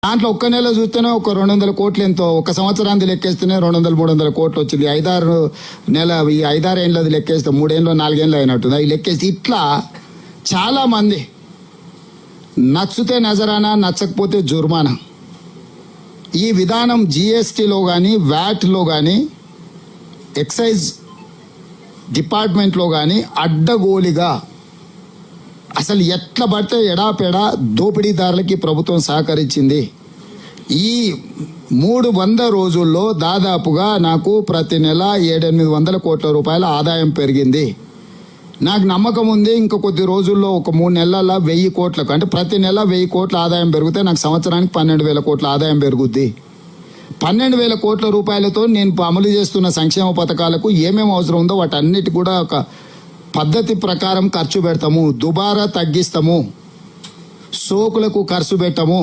దాంట్లో ఒక్క నెల చూస్తేనే ఒక 200 కోట్లు ఎంతో, ఒక సంవత్సరానికి లెక్కేస్తేనే 200-300 కోట్లు వచ్చింది. 5-6 నెల ఈ 5-6 ఏళ్ళది లెక్కేస్తే 3 ఏళ్ళు 4 ఏళ్ళు అయినట్టుంది. అవి లెక్కేసి ఇట్లా చాలామంది నచ్చితే నజరానా, నచ్చకపోతే జుర్మానా. ఈ విధానం జిఎస్టీలో కానీ, వ్యాట్లో కానీ, ఎక్సైజ్ డిపార్ట్మెంట్లో కానీ అడ్డగోలిగా అసలు ఎట్లా పడితే ఎడాపెడా దోపిడీదారులకి ప్రభుత్వం సహకరించింది. ఈ 300 రోజుల్లో దాదాపుగా నాకు ప్రతి నెల 700-800 కోట్ల రూపాయల ఆదాయం పెరిగింది. నాకు నమ్మకం ఉంది ఇంకా కొద్ది రోజుల్లో ఒక 3 నెలల్లో 1000 కోట్లకు, అంటే ప్రతి నెల 1000 కోట్ల ఆదాయం పెరిగితే నాకు సంవత్సరానికి 12,000 కోట్ల ఆదాయం పెరుగుద్ది. 12,000 కోట్ల రూపాయలతో నేను అమలు చేస్తున్న సంక్షేమ పథకాలకు ఏమేమి అవసరం ఉందో వాటన్నిటి కూడా ఒక పద్ధతి ప్రకారం ఖర్చు పెడతాము. దుబారా తగ్గిస్తాము, సోకులకు ఖర్చు పెట్టము,